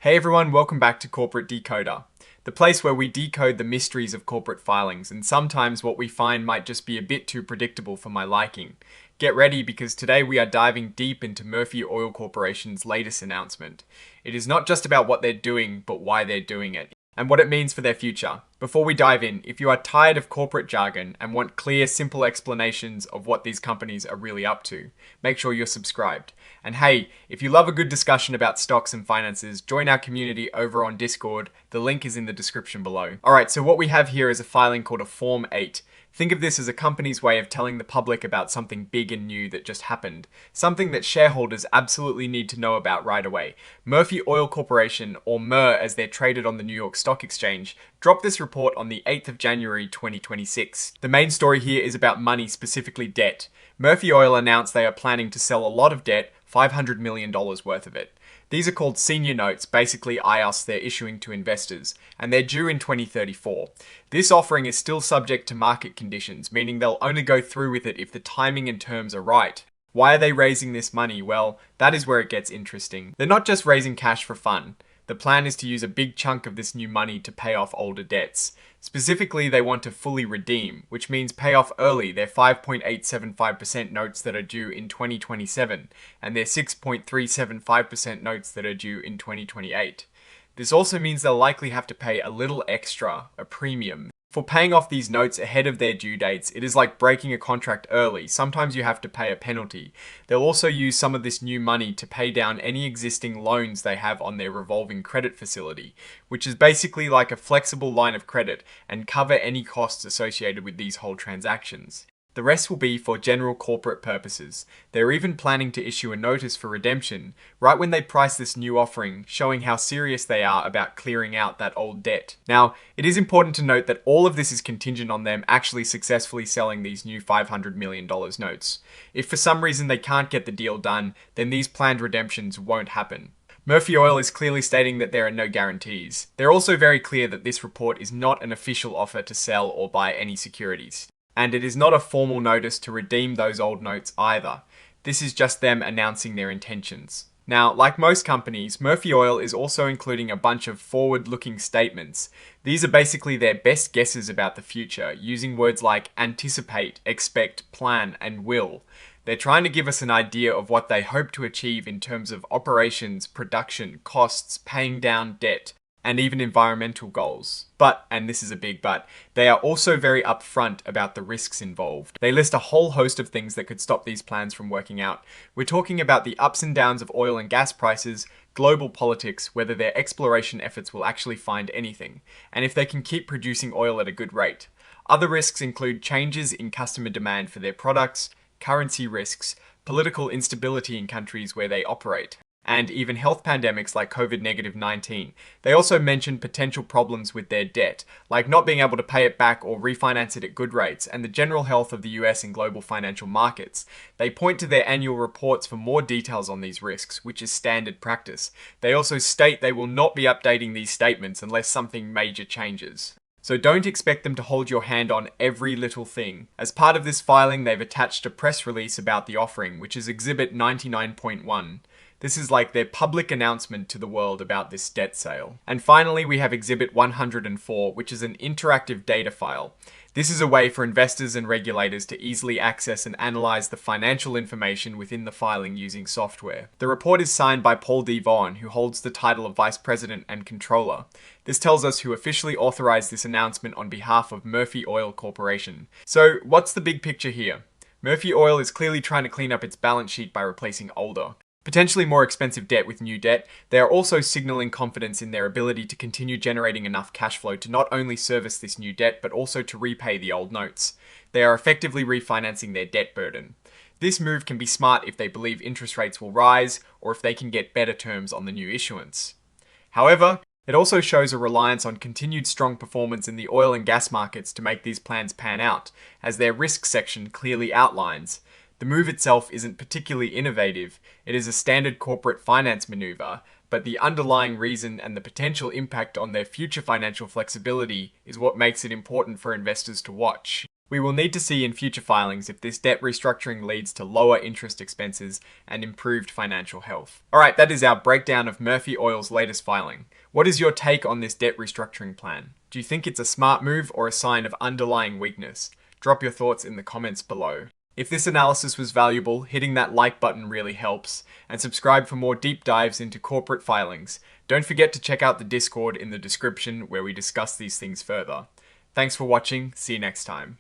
Hey everyone, welcome back to Corporate Decoder, the place where we decode the mysteries of corporate filings, and sometimes what we find might just be a bit too predictable for my liking. Get ready because today we are diving deep into Murphy Oil Corporation's latest announcement. It is not just about what they're doing, but why they're doing it, and what it means for their future. Before we dive in, if you are tired of corporate jargon and want clear, simple explanations of what these companies are really up to, make sure you're subscribed. And hey, if you love a good discussion about stocks and finances, join our community over on Discord. The link is in the description below. Alright, so what we have here is a filing called a Form 8. Think of this as a company's way of telling the public about something big and new that just happened. Something that shareholders absolutely need to know about right away. Murphy Oil Corporation, or MER as they're traded on the New York Stock Exchange, dropped this report on the 8th of January 2026. The main story here is about money, specifically debt. Murphy Oil announced they are planning to sell a lot of debt, $500 million worth of it. These are called senior notes, basically IOS they're issuing to investors, and they're due in 2034. This offering is still subject to market conditions, meaning they'll only go through with it if the timing and terms are right. Why are they raising this money? Well, that is where it gets interesting. They're not just raising cash for fun. The plan is to use a big chunk of this new money to pay off older debts. Specifically, they want to fully redeem, which means pay off early their 5.875% notes that are due in 2027 and their 6.375% notes that are due in 2028. This also means they'll likely have to pay a little extra, a premium. For paying off these notes ahead of their due dates, it is like breaking a contract early. Sometimes you have to pay a penalty. They'll also use some of this new money to pay down any existing loans they have on their revolving credit facility, which is basically like a flexible line of credit, and cover any costs associated with these whole transactions. The rest will be for general corporate purposes. They're even planning to issue a notice for redemption right when they price this new offering, showing how serious they are about clearing out that old debt. Now, it is important to note that all of this is contingent on them actually successfully selling these new $500 million notes. If for some reason they can't get the deal done, then these planned redemptions won't happen. Murphy Oil is clearly stating that there are no guarantees. They're also very clear that this report is not an official offer to sell or buy any securities. And it is not a formal notice to redeem those old notes either. This is just them announcing their intentions. Now, like most companies, Murphy Oil is also including a bunch of forward-looking statements. These are basically their best guesses about the future, using words like anticipate, expect, plan, and will. They're trying to give us an idea of what they hope to achieve in terms of operations, production, costs, paying down debt, and even environmental goals. But, and this is a big but, they are also very upfront about the risks involved. They list a whole host of things that could stop these plans from working out. We're talking about the ups and downs of oil and gas prices, global politics, whether their exploration efforts will actually find anything, and if they can keep producing oil at a good rate. Other risks include changes in customer demand for their products, currency risks, political instability in countries where they operate, and even health pandemics like COVID-19. They also mention potential problems with their debt, like not being able to pay it back or refinance it at good rates, and the general health of the US and global financial markets. They point to their annual reports for more details on these risks, which is standard practice. They also state they will not be updating these statements unless something major changes. So don't expect them to hold your hand on every little thing. As part of this filing, they've attached a press release about the offering, which is Exhibit 99.1. This is like their public announcement to the world about this debt sale. And finally, we have Exhibit 104, which is an interactive data file. This is a way for investors and regulators to easily access and analyze the financial information within the filing using software. The report is signed by Paul D. Vaughan, who holds the title of Vice President and Controller. This tells us who officially authorized this announcement on behalf of Murphy Oil Corporation. So, what's the big picture here? Murphy Oil is clearly trying to clean up its balance sheet by replacing older, potentially more expensive debt with new debt. They are also signaling confidence in their ability to continue generating enough cash flow to not only service this new debt, but also to repay the old notes. They are effectively refinancing their debt burden. This move can be smart if they believe interest rates will rise, or if they can get better terms on the new issuance. However, it also shows a reliance on continued strong performance in the oil and gas markets to make these plans pan out, as their risk section clearly outlines. The move itself isn't particularly innovative. It is a standard corporate finance maneuver, but the underlying reason and the potential impact on their future financial flexibility is what makes it important for investors to watch. We will need to see in future filings if this debt restructuring leads to lower interest expenses and improved financial health. Alright, that is our breakdown of Murphy Oil's latest filing. What is your take on this debt restructuring plan? Do you think it's a smart move or a sign of underlying weakness? Drop your thoughts in the comments below. If this analysis was valuable, hitting that like button really helps, and subscribe for more deep dives into corporate filings. Don't forget to check out the Discord in the description where we discuss these things further. Thanks for watching, see you next time.